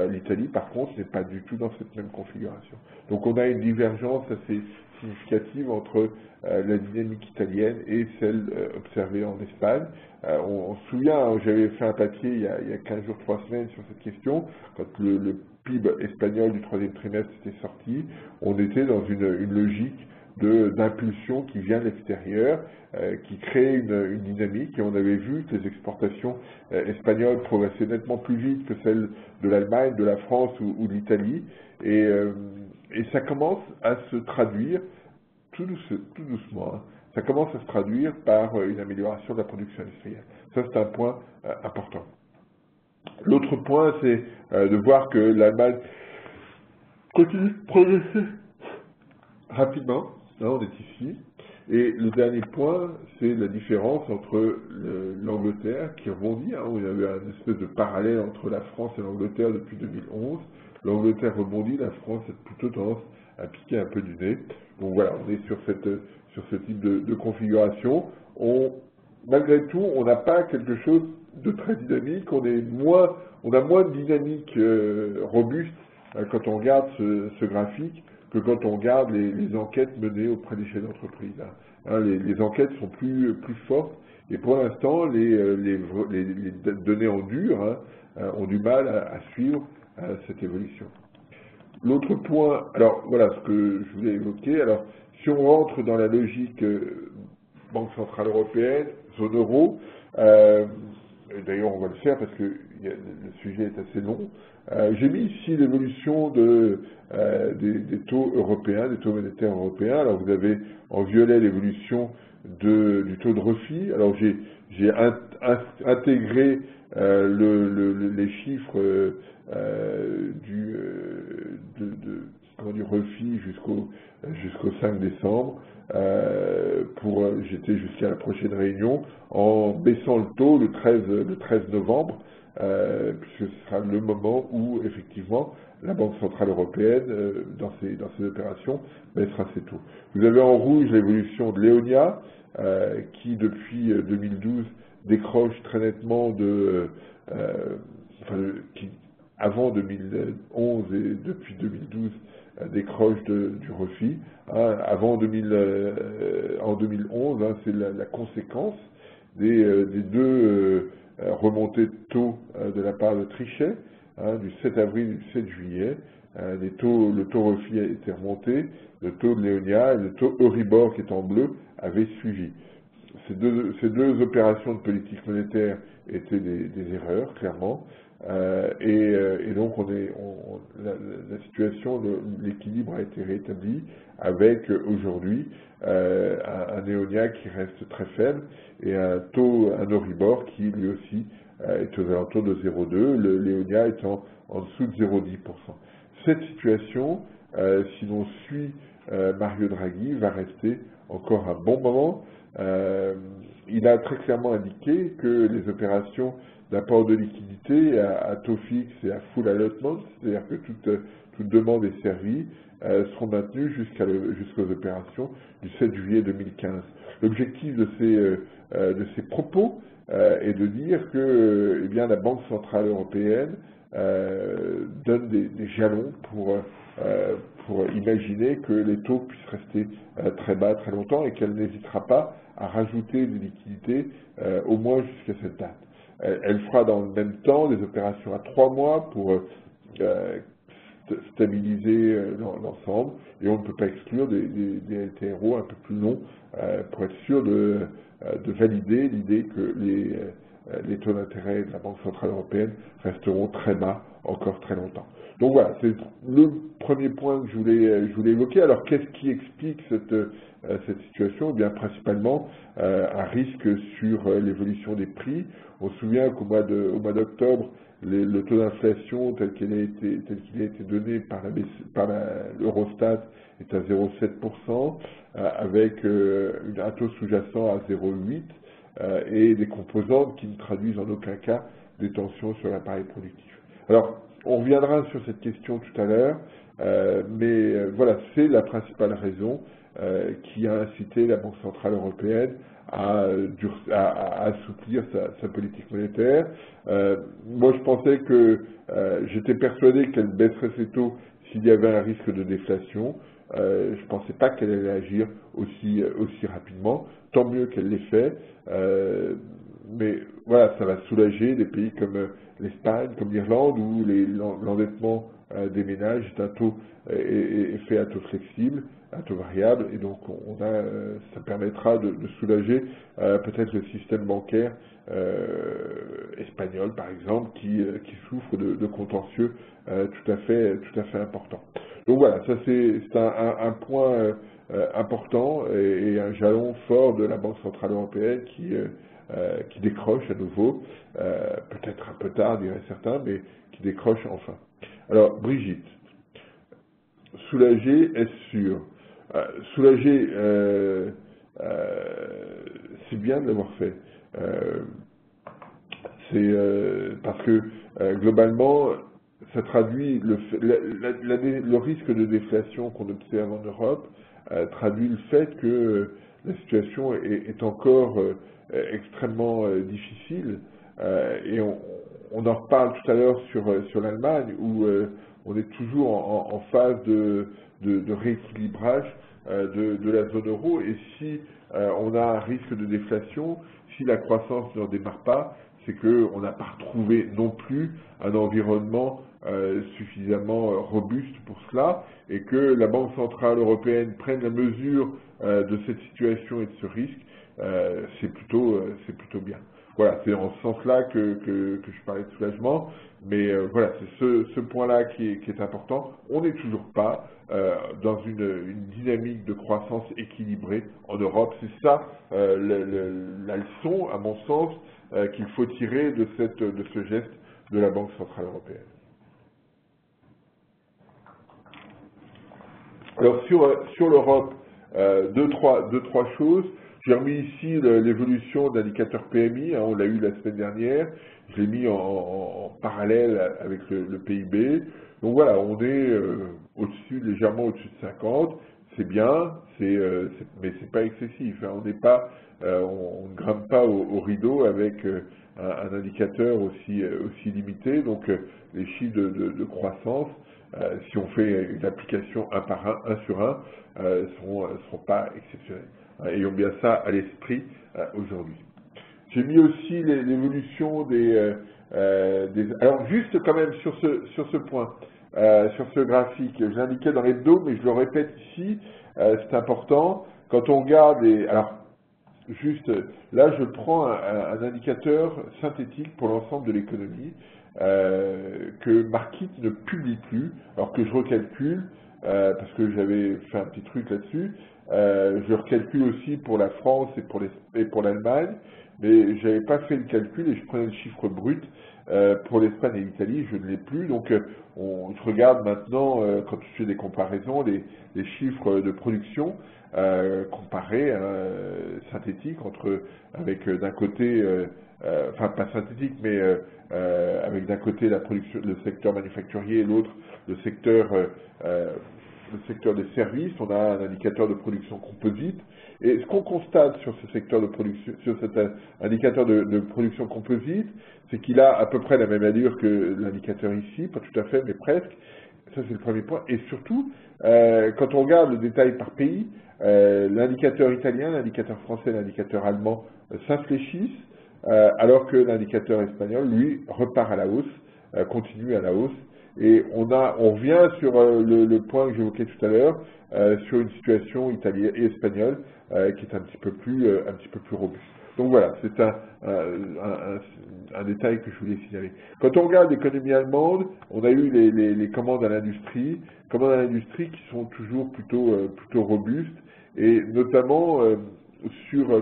l'Italie, par contre, n'est pas du tout dans cette même configuration. Donc on a une divergence assez significative entre la dynamique italienne et celle observée en Espagne. On se souvient, hein, j'avais fait un papier il y a 15 jours, 3 semaines sur cette question, quand le PIB espagnol du troisième trimestre était sorti, on était dans une logique d'impulsion qui vient de l'extérieur, qui crée une dynamique, et on avait vu que les exportations espagnoles progressaient nettement plus vite que celles de l'Allemagne, de la France ou de l'Italie, et ça commence à se traduire tout doucement, hein, ça commence à se traduire par une amélioration de la production industrielle. Ça, c'est un point important. L'autre point, c'est de voir que l'Allemagne continue de progresser rapidement. Là, on est ici. Et le dernier point, c'est la différence entre l'Angleterre qui rebondit. Hein, où il y avait une espèce de parallèle entre la France et l'Angleterre depuis 2011. L'Angleterre rebondit, la France a plutôt tendance à piquer un peu du nez. Donc voilà, on est sur ce type de configuration. Malgré tout, on n'a pas quelque chose de très dynamique. On a moins de dynamique robuste quand on regarde ce graphique que quand on regarde les enquêtes menées auprès des chefs d'entreprise. Hein, les enquêtes sont plus fortes, et pour l'instant, les données en dur ont du mal à suivre cette évolution. L'autre point, alors voilà ce que je voulais évoquer. Alors, si on rentre dans la logique Banque centrale européenne, zone euro, d'ailleurs on va le faire parce que le sujet est assez long, j'ai mis ici l'évolution des taux européens, des taux monétaires européens. Alors vous avez en violet l'évolution du taux de refit. Alors j'ai intégré les chiffres du refit jusqu'au 5 décembre. J'étais jusqu'à la prochaine réunion en baissant le taux le 13 novembre, puisque ce sera le moment où effectivement la Banque centrale européenne, dans ses opérations, baissera ses taux. Vous avez en rouge l'évolution de l'Eonia, qui depuis 2012 décroche très nettement qui avant 2011 et depuis 2012 décroche du refit. Hein, en 2011, hein, c'est la conséquence des deux remontées de taux de la part de Trichet, hein, du 7 avril et du 7 juillet. Le taux refit a été remonté, le taux de l'Eonia et le taux Euribor, qui est en bleu, avaient suivi. Ces deux opérations de politique monétaire étaient des erreurs, clairement. Et donc la situation, l'équilibre a été rétabli avec aujourd'hui un Eonia qui reste très faible et un Euribor qui lui aussi est aux alentours de 0,2, l'Eonia étant en dessous de 0,10%. Cette situation, si l'on suit Mario Draghi, va rester encore un bon moment. Il a très clairement indiqué que les opérations d'apport de liquidité à taux fixe et à full allotment, c'est-à-dire que toute demande est servie, seront maintenues jusqu'aux opérations du 7 juillet 2015. L'objectif de ces propos est de dire que la Banque centrale européenne donne des jalons pour imaginer que les taux puissent rester très bas très longtemps et qu'elle n'hésitera pas à rajouter des liquidités au moins jusqu'à cette date. Elle fera dans le même temps des opérations à 3 mois pour stabiliser l'ensemble, et on ne peut pas exclure des LTRO un peu plus longs pour être sûr de valider l'idée que les taux d'intérêt de la Banque Centrale Européenne resteront très bas encore très longtemps. Donc voilà, c'est le premier point que je voulais évoquer. Alors qu'est-ce qui explique cette situation? Eh bien, principalement un risque sur l'évolution des prix. On se souvient qu'au mois d'octobre, le taux d'inflation tel qu'il a été donné par l'Eurostat est à 0,7%, avec un taux sous-jacent à 0,8%, et des composantes qui ne traduisent en aucun cas des tensions sur l'appareil productif. Alors, on reviendra sur cette question tout à l'heure, mais voilà, c'est la principale raison qui a incité la Banque Centrale Européenne à assouplir sa politique monétaire. Moi, je pensais j'étais persuadé qu'elle baisserait ses taux s'il y avait un risque de déflation. Je ne pensais pas qu'elle allait agir aussi rapidement. Tant mieux qu'elle l'ait fait. Mais voilà, ça va soulager des pays comme l'Espagne, comme l'Irlande, où l'endettement des ménages est fait à taux flexible, à taux variable, et donc ça permettra de soulager peut-être le système bancaire espagnol, par exemple, qui souffre de contentieux tout à fait importants. Donc voilà, ça c'est un point important et un jalon fort de la Banque Centrale Européenne qui décroche à nouveau, peut-être un peu tard, diraient certains, mais qui décroche enfin. Alors, Brigitte, soulager, est-ce sûr? Soulager, c'est bien de l'avoir fait. Parce que globalement, ça traduit le risque de déflation qu'on observe en Europe, traduit le fait que la situation est encore extrêmement difficile, et on en reparle tout à l'heure sur l'Allemagne, où on est toujours en phase de rééquilibrage de la zone euro, et si on a un risque de déflation, si la croissance ne redémarre pas, c'est qu'on n'a pas retrouvé non plus un environnement suffisamment robuste pour cela, et que la Banque Centrale Européenne prenne la mesure de cette situation et de ce risque, c'est plutôt bien. Voilà, c'est en ce sens-là que je parlais de soulagement, mais voilà, c'est ce point-là qui est important. On n'est toujours pas dans une dynamique de croissance équilibrée en Europe. C'est ça la leçon, à mon sens, qu'il faut tirer de ce geste de la Banque Centrale Européenne. Alors sur l'Europe, deux, trois choses. J'ai remis ici l'évolution de l'indicateur PMI, on l'a eu la semaine dernière, je l'ai mis en parallèle avec le PIB. Donc voilà, on est légèrement au-dessus de 50, c'est bien, mais c'est pas excessif. Hein, on ne grimpe pas au rideau avec un indicateur aussi limité. Donc les chiffres de croissance, si on fait une application un par un sur un, seront pas exceptionnels. Ayons bien ça à l'esprit aujourd'hui. J'ai mis aussi l'évolution alors juste quand même sur ce point, sur ce graphique, je l'indiquais dans l'hebdo, mais je le répète ici, c'est important. Quand on regarde alors juste là, je prends un indicateur synthétique pour l'ensemble de l'économie que Markit ne publie plus, alors que je recalcule parce que j'avais fait un petit truc là-dessus. Je recalcule aussi pour la France et pour l'Allemagne, mais je n'avais pas fait le calcul et je prenais le chiffre brut pour l'Espagne et l'Italie, je ne l'ai plus. Donc je regarde maintenant, quand je fais des comparaisons, les chiffres de production comparés, synthétiques, avec d'un côté, enfin pas synthétique, mais avec d'un côté la production, le secteur manufacturier et l'autre le secteur des services. On a un indicateur de production composite. Et ce qu'on constate sur ce secteur de production, sur cet indicateur de production composite, c'est qu'il a à peu près la même allure que l'indicateur ici, pas tout à fait, mais presque. Ça, c'est le premier point. Et surtout, quand on regarde le détail par pays, l'indicateur italien, l'indicateur français, l'indicateur allemand s'infléchissent, alors que l'indicateur espagnol, lui, repart à la hausse, continue à la hausse. Et on revient sur le point que j'évoquais tout à l'heure, sur une situation italienne et espagnole qui est un petit peu plus robuste. Donc voilà, c'est un détail que je voulais signaler. Quand on regarde l'économie allemande, on a eu les commandes à l'industrie qui sont toujours plutôt robustes, et notamment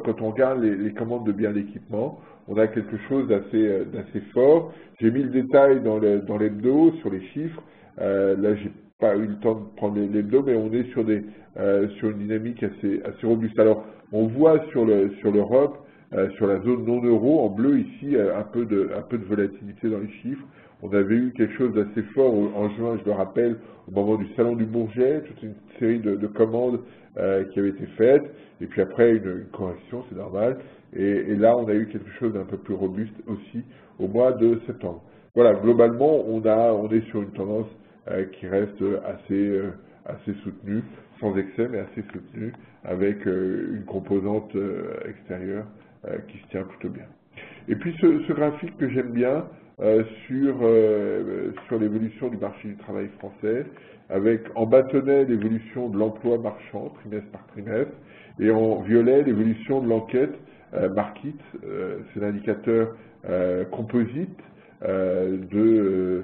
quand on regarde les commandes de biens d'équipement, on a quelque chose d'assez fort. J'ai mis le détail dans l'hebdo, sur les chiffres. Là, j'ai pas eu le temps de prendre l'hebdo, mais on est sur une dynamique assez robuste. Alors, on voit sur l'Europe, sur la zone non euro, en bleu ici, un peu de volatilité dans les chiffres. On avait eu quelque chose d'assez fort en juin, je le rappelle, au moment du Salon du Bourget, toute une série de commandes qui avaient été faites, et puis après une correction, c'est normal, et là on a eu quelque chose d'un peu plus robuste aussi au mois de septembre. Voilà, globalement on est sur une tendance qui reste assez soutenue, sans excès mais assez soutenue, avec une composante extérieure qui se tient plutôt bien. Et puis ce graphique que j'aime bien sur l'évolution du marché du travail français, avec en bâtonnet l'évolution de l'emploi marchand, trimestre par trimestre, et en violet l'évolution de l'enquête Markit, c'est l'indicateur composite de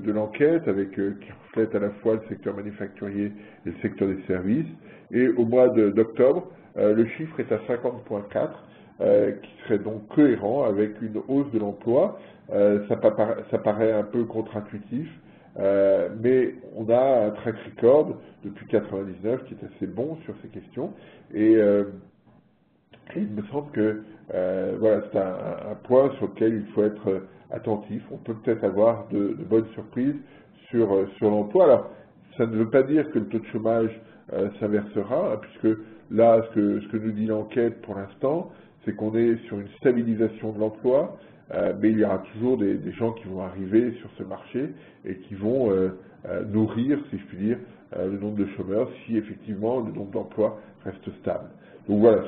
l'enquête, qui reflète à la fois le secteur manufacturier et le secteur des services. Et au mois d'octobre, le chiffre est à 50,4, qui serait donc cohérent avec une hausse de l'emploi. Ça paraît un peu contre-intuitif, mais on a un track record depuis 1999 qui est assez bon sur ces questions. Et il me semble que voilà, c'est un point sur lequel il faut être attentif. On peut peut-être avoir de bonnes surprises sur l'emploi. Alors, ça ne veut pas dire que le taux de chômage s'inversera, hein, puisque là, ce que nous dit l'enquête pour l'instant, c'est qu'on est sur une stabilisation de l'emploi, mais il y aura toujours des gens qui vont arriver sur ce marché et qui vont nourrir, si je puis dire, le nombre de chômeurs si effectivement le nombre d'emplois reste stable. Donc voilà,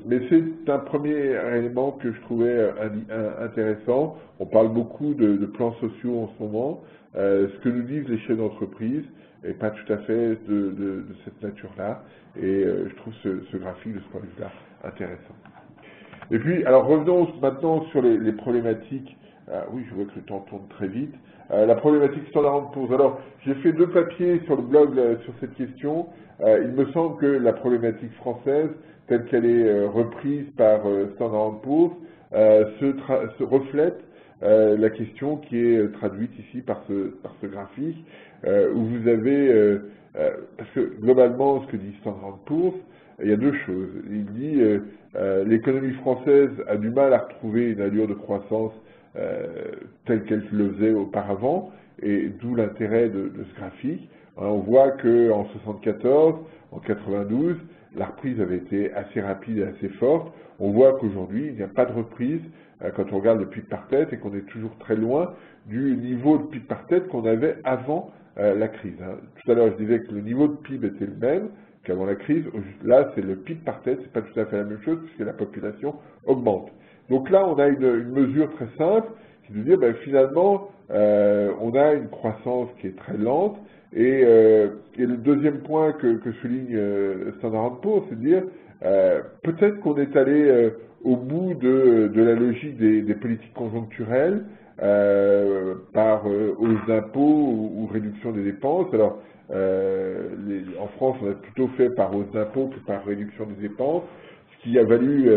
mais c'est un premier élément que je trouvais intéressant. On parle beaucoup de plans sociaux en ce moment. Ce que nous disent les chefs d'entreprise n'est pas tout à fait de cette nature-là. Et je trouve ce graphique de ce point de vue-là intéressant. Et puis, alors revenons maintenant sur les problématiques. Oui, je vois que le temps tourne très vite. La problématique Standard & Poor's. Alors, j'ai fait 2 papiers sur le blog sur cette question. Il me semble que la problématique française, telle qu'elle est reprise par Standard & Poor's, se reflète la question qui est traduite ici par ce graphique, où vous avez, parce que globalement, ce que dit Standard & Poor's, il y a 2 choses. Il dit l'économie française a du mal à retrouver une allure de croissance telle qu'elle le faisait auparavant, et d'où l'intérêt de ce graphique. On voit qu'en 74, en 92, la reprise avait été assez rapide et assez forte. On voit qu'aujourd'hui, il n'y a pas de reprise quand on regarde le PIB par tête, et qu'on est toujours très loin du niveau de PIB par tête qu'on avait avant la crise. Tout à l'heure, je disais que le niveau de PIB était le même qu'avant la crise. Là, c'est le PIB par tête, c'est pas tout à fait la même chose puisque la population augmente. Donc là, on a une mesure très simple qui est de dire, finalement, on a une croissance qui est très lente. Et le deuxième point que souligne Standard & Poor's, c'est de dire, peut-être qu'on est allé au bout de la logique des politiques conjoncturelles par hausse d'impôts ou réduction des dépenses. Alors, en France, on a plutôt fait par hausse d'impôts que par réduction des dépenses, ce qui a valu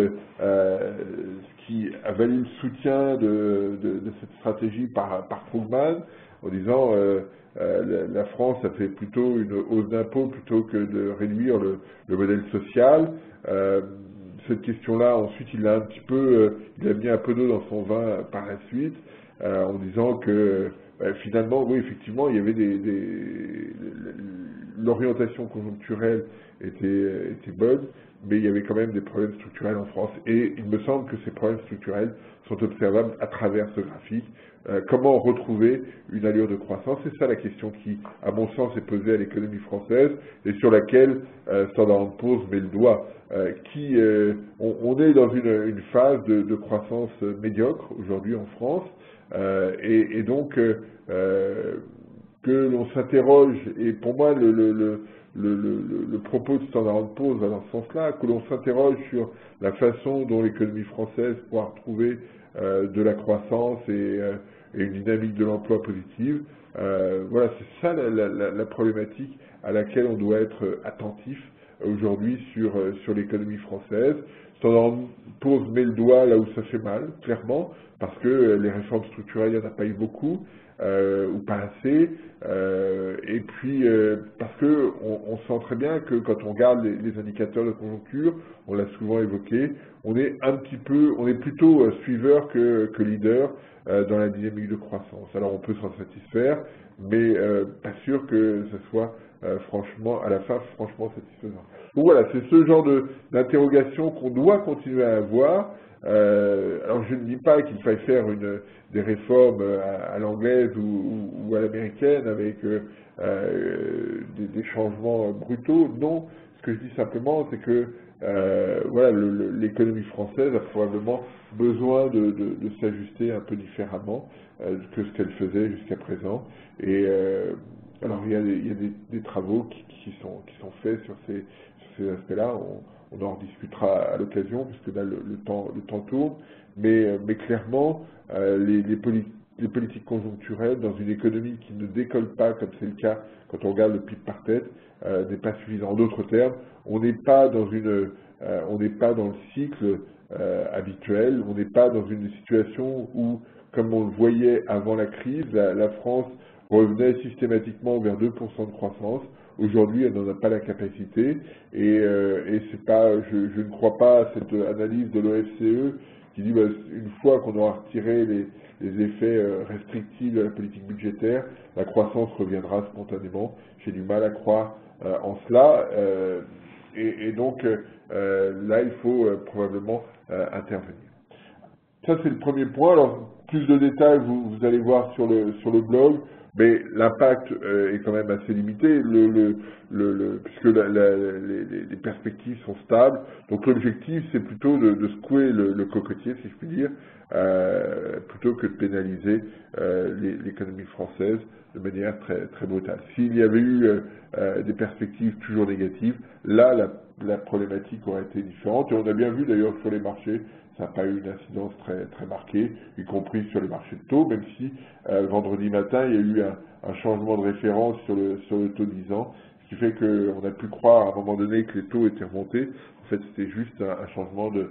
le soutien de cette stratégie par Krugman, en disant la France a fait plutôt une hausse d'impôts plutôt que de réduire le modèle social. Cette question-là, ensuite, il a mis un peu d'eau dans son vin par la suite, en disant que finalement, oui, effectivement, il y avait l'orientation conjoncturelle était bonne, mais il y avait quand même des problèmes structurels en France. Et il me semble que ces problèmes structurels sont observables à travers ce graphique, comment retrouver une allure de croissance? C'est ça la question qui, à mon sens, est posée à l'économie française et sur laquelle Standard & Poor's met le doigt. On est dans une phase de croissance médiocre aujourd'hui en France et donc que l'on s'interroge, et pour moi le propos de Standard & Poor's va dans ce sens-là, que l'on s'interroge sur la façon dont l'économie française pourra retrouver de la croissance et une dynamique de l'emploi positive. Voilà, c'est ça la problématique à laquelle on doit être attentif aujourd'hui sur l'économie française. Standard & Poor's met le doigt là où ça fait mal, clairement, parce que les réformes structurelles, il n'y en a pas eu beaucoup, ou pas assez, et puis parce que on sent très bien que quand on regarde les indicateurs de conjoncture, on l'a souvent évoqué, on est plutôt suiveur que leader dans la dynamique de croissance. Alors on peut s'en satisfaire, mais pas sûr que ce soit franchement, à la fin, franchement satisfaisant. Donc voilà, c'est ce genre d'interrogation qu'on doit continuer à avoir. Alors je ne dis pas qu'il faille faire des réformes à l'anglaise ou à l'américaine avec des changements brutaux. Non, ce que je dis simplement, c'est que voilà, l'économie française a probablement besoin de s'ajuster un peu différemment que ce qu'elle faisait jusqu'à présent. Et alors il y a des travaux qui sont faits sur ces aspects-là. On en rediscutera à l'occasion, puisque là le temps tourne, mais clairement, les politiques conjoncturelles dans une économie qui ne décolle pas, comme c'est le cas quand on regarde le PIB par tête, n'est pas suffisant. En d'autres termes, on n'est pas dans le cycle habituel, on n'est pas dans une situation où, comme on le voyait avant la crise, la France revenait systématiquement vers 2% de croissance. Aujourd'hui, elle n'en a pas la capacité, et c'est pas, je ne crois pas à cette analyse de l'OFCE qui dit une fois qu'on aura retiré les effets restrictifs de la politique budgétaire, la croissance reviendra spontanément. J'ai du mal à croire en cela, et donc là, il faut probablement intervenir. Ça, c'est le premier point. Alors, plus de détails, vous allez voir sur le blog. Mais l'impact est quand même assez limité, puisque les perspectives sont stables. Donc l'objectif, c'est plutôt de secouer le cocotier, si je puis dire, plutôt que de pénaliser l'économie française de manière très, très brutale. S'il y avait eu des perspectives toujours négatives, là, la problématique aurait été différente. Et on a bien vu d'ailleurs sur les marchés, ça n'a pas eu une incidence très, très marquée, y compris sur les marchés de taux, même si vendredi matin, il y a eu un changement de référence sur le taux 10 ans, ce qui fait qu'on a pu croire à un moment donné que les taux étaient remontés. En fait, c'était juste un changement du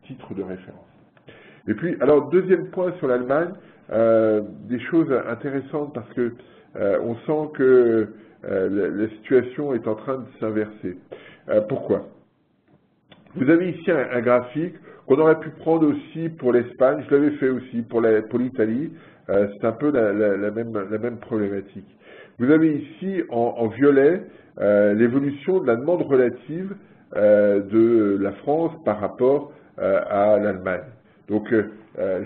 titre de référence. Et puis, alors, deuxième point sur l'Allemagne, des choses intéressantes parce que on sent que la situation est en train de s'inverser. Pourquoi ? Vous avez ici un graphique qu'on aurait pu prendre aussi pour l'Espagne, je l'avais fait aussi pour l'Italie, c'est un peu la même problématique. Vous avez ici en violet l'évolution de la demande relative de la France par rapport à l'Allemagne. Donc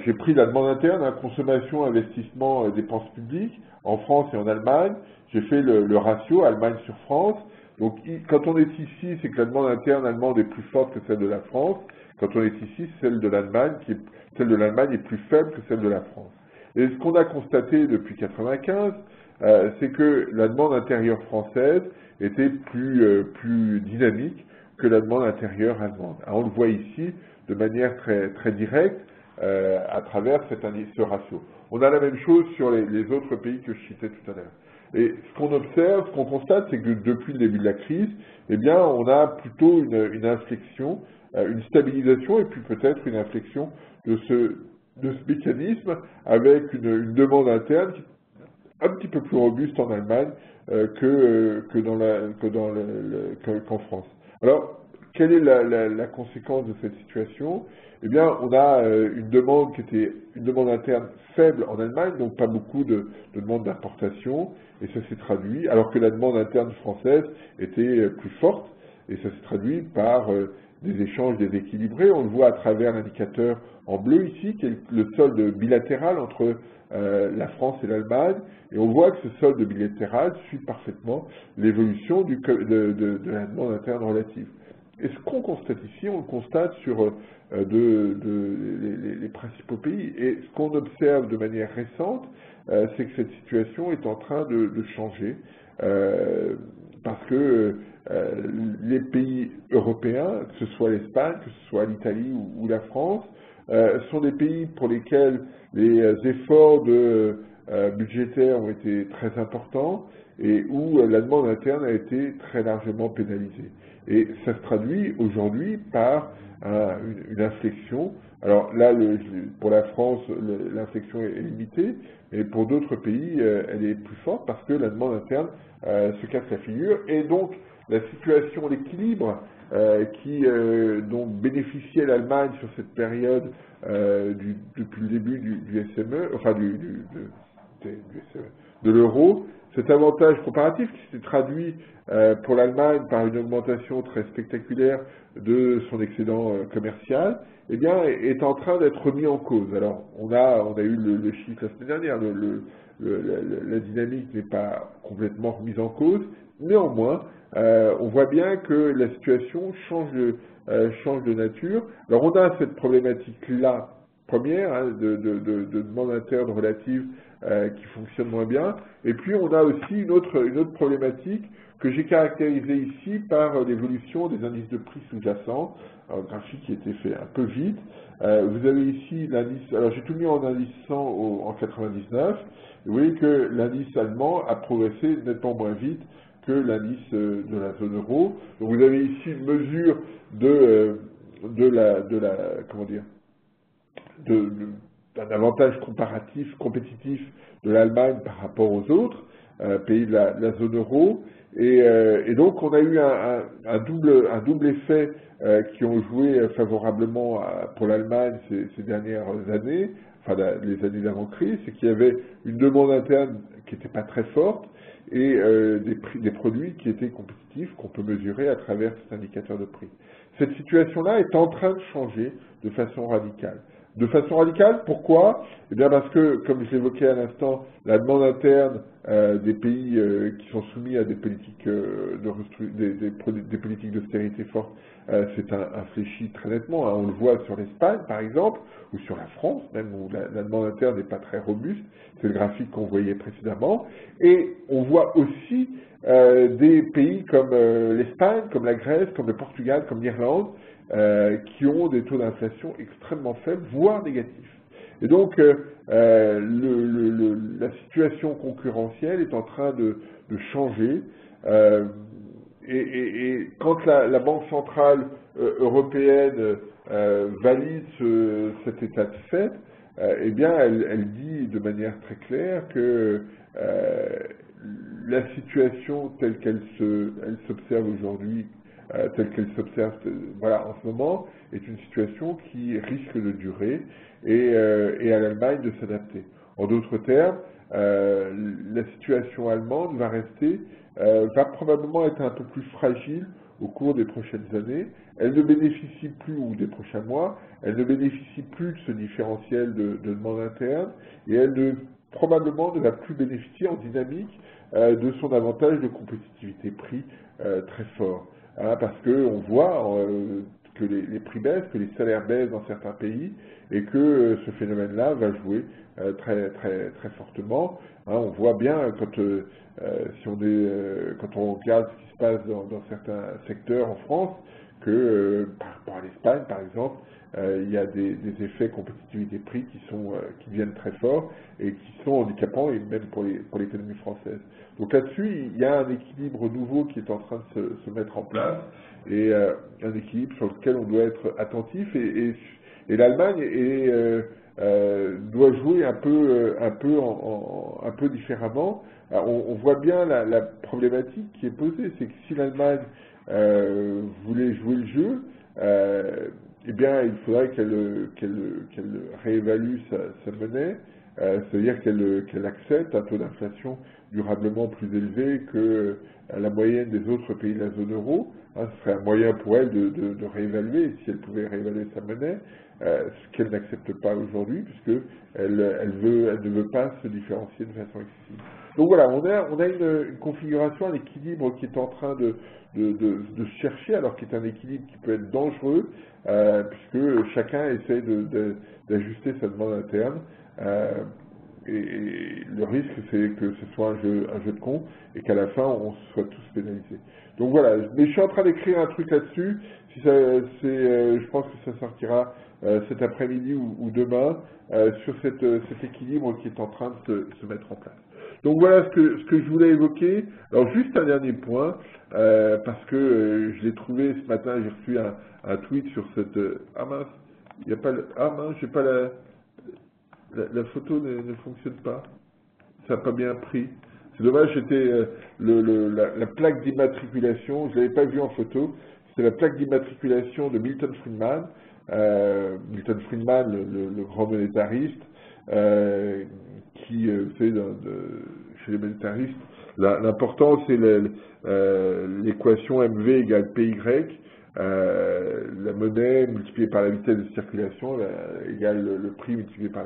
j'ai pris la demande interne, consommation, investissement, dépenses publiques, en France et en Allemagne. J'ai fait le ratio Allemagne sur France. Donc, quand on est ici, c'est que la demande interne allemande est plus forte que celle de la France. Quand on est ici, celle de l'Allemagne est plus faible que celle de la France. Et ce qu'on a constaté depuis 1995, c'est que la demande intérieure française était plus dynamique que la demande intérieure allemande. Alors, on le voit ici de manière très, très directe à travers ce ratio. On a la même chose sur les autres pays que je citais tout à l'heure. Et ce qu'on observe, ce qu'on constate, c'est que depuis le début de la crise, eh bien, on a plutôt une inflexion, une stabilisation et puis peut-être une inflexion de ce mécanisme avec une demande interne qui est un petit peu plus robuste en Allemagne qu'en France. Alors, quelle est la conséquence de cette situation? Eh bien, on a une demande qui était une demande interne faible en Allemagne, donc pas beaucoup de demandes d'importation, et ça s'est traduit, alors que la demande interne française était plus forte, et ça s'est traduit par des échanges déséquilibrés. On le voit à travers l'indicateur en bleu ici, qui est le solde bilatéral entre la France et l'Allemagne, et on voit que ce solde bilatéral suit parfaitement l'évolution de la demande interne relative. Et ce qu'on constate ici, on le constate sur les principaux pays. Et ce qu'on observe de manière récente, c'est que cette situation est en train de changer, parce que les pays européens, que ce soit l'Espagne, que ce soit l'Italie ou la France, sont des pays pour lesquels les efforts budgétaires ont été très importants et où la demande interne a été très largement pénalisée. Et ça se traduit aujourd'hui par une inflexion. Alors là, pour la France, l'inflexion est limitée, mais pour d'autres pays, elle est plus forte parce que la demande interne se casse la figure. Et donc, la situation, l'équilibre dont bénéficiait l'Allemagne sur cette période depuis le début du SME, enfin de l'euro, cet avantage comparatif qui s'est traduit pour l'Allemagne par une augmentation très spectaculaire de son excédent commercial, eh bien, est en train d'être remis en cause. Alors, on a eu le chiffre la semaine dernière, la dynamique n'est pas complètement remise en cause, néanmoins, on voit bien que la situation change de nature. Alors, on a cette problématique-là, première, hein, de demande interne relative qui fonctionne moins bien. Et puis, on a aussi une autre problématique que j'ai caractérisée ici par l'évolution des indices de prix sous-jacents, un graphique qui a été fait un peu vite. Vous avez ici l'indice, alors j'ai tout mis en indice 100 en 99, vous voyez que l'indice allemand a progressé nettement moins vite que l'indice de la zone euro. Donc vous avez ici une mesure d'un avantage compétitif de l'Allemagne par rapport aux autres pays de la zone euro. Et donc on a eu un double effet qui ont joué favorablement pour l'Allemagne ces dernières années, enfin les années d'avant-crise, c'est qu'il y avait une demande interne qui n'était pas très forte et des produits qui étaient compétitifs, qu'on peut mesurer à travers cet indicateur de prix. Cette situation-là est en train de changer de façon radicale. De façon radicale, pourquoi? Eh bien parce que, comme je l'évoquais à l'instant, la demande interne des pays qui sont soumis à des politiques des politiques d'austérité fortes s'est infléchie très nettement. Hein. On le voit sur l'Espagne, par exemple, ou sur la France, même où la demande interne n'est pas très robuste. C'est le graphique qu'on voyait précédemment. Et on voit aussi des pays comme l'Espagne, comme la Grèce, comme le Portugal, comme l'Irlande, qui ont des taux d'inflation extrêmement faibles, voire négatifs. Et donc, la situation concurrentielle est en train de changer. Et quand la Banque centrale européenne valide cet état de fait, eh bien, elle dit de manière très claire que la situation telle qu'elle s'observe aujourd'hui, telle qu'elle s'observe en ce moment, est une situation qui risque de durer et à l'Allemagne de s'adapter. En d'autres termes, la situation allemande va probablement être un peu plus fragile au cours des prochaines années. Elle ne bénéficie plus, ou des prochains mois, elle ne bénéficie plus de ce différentiel de demande interne et elle probablement ne va plus bénéficier en dynamique de son avantage de compétitivité prix très fort. Hein, parce qu'on voit que les prix baissent, que les salaires baissent dans certains pays et que ce phénomène-là va jouer très fortement. Hein, on voit bien quand on regarde ce qui se passe dans certains secteurs en France que par rapport à l'Espagne, par exemple, il y a des effets compétitivité prix qui viennent très forts et qui sont handicapants, et même pour l'économie française. Donc là-dessus, il y a un équilibre nouveau qui est en train de se mettre en place, et un équilibre sur lequel on doit être attentif, et l'Allemagne doit jouer un peu différemment. Alors, on voit bien la problématique qui est posée, c'est que si l'Allemagne voulait jouer le jeu, eh bien, il faudrait qu'elle réévalue sa monnaie, c'est-à-dire qu'elle accepte un taux d'inflation durablement plus élevé que la moyenne des autres pays de la zone euro. Hein, ce serait un moyen pour elle de réévaluer, si elle pouvait réévaluer sa monnaie, ce qu'elle n'accepte pas aujourd'hui, puisque elle ne veut pas se différencier de façon excessive. Donc voilà, on a une configuration, un équilibre qui est en train de se chercher, alors qu'il est un équilibre qui peut être dangereux, puisque chacun essaie d'ajuster sa demande interne. Et le risque, c'est que ce soit un jeu de con et qu'à la fin, on soit tous pénalisés. Donc voilà, mais je suis en train d'écrire un truc là-dessus. Si je pense que ça sortira cet après-midi ou demain sur cet équilibre qui est en train de se mettre en place. Donc voilà ce que je voulais évoquer. Alors juste un dernier point, parce que je l'ai trouvé ce matin, j'ai reçu un tweet sur cette... ah mince, il n'y a pas le... Ah mince, j'ai pas la photo ne fonctionne pas. Ça n'a pas bien pris. C'est dommage, c'était la plaque d'immatriculation, je ne l'avais pas vue en photo, c'était la plaque d'immatriculation de Milton Friedman. Milton Friedman, le grand monétariste, qui fait chez les monétaristes, l'important c'est l'équation MV égale PY, la monnaie multipliée par la vitesse de circulation égale le prix multiplié par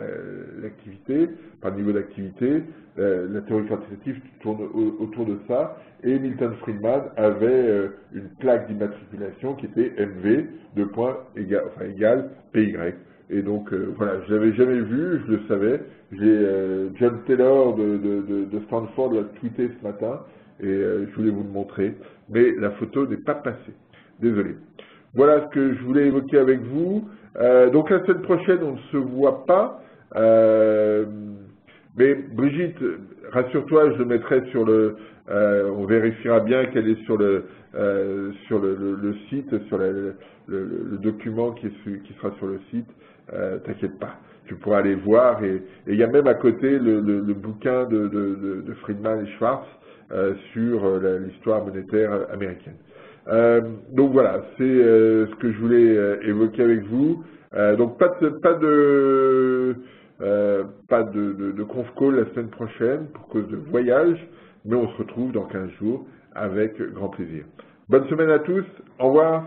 l'activité, par le niveau d'activité. La théorie quantitative tourne autour de ça. Et Milton Friedman avait une plaque d'immatriculation qui était MV, égale PY. Et donc voilà, je l'avais jamais vu, je le savais. John Taylor de Stanford l'a tweeté ce matin et je voulais vous le montrer. Mais la photo n'est pas passée. Désolé. Voilà ce que je voulais évoquer avec vous. Donc la semaine prochaine, on ne se voit pas. Mais Brigitte, rassure-toi, je le mettrai sur on vérifiera bien qu'elle est sur le site, sur le document qui sera sur le site. T'inquiète pas, tu pourras aller voir. Et il y a même à côté le bouquin de Friedman et Schwartz sur l'histoire monétaire américaine. Donc voilà, c'est ce que je voulais évoquer avec vous. Donc pas de conf call la semaine prochaine pour cause de voyage, mais on se retrouve dans 15 jours avec grand plaisir. Bonne semaine à tous, au revoir.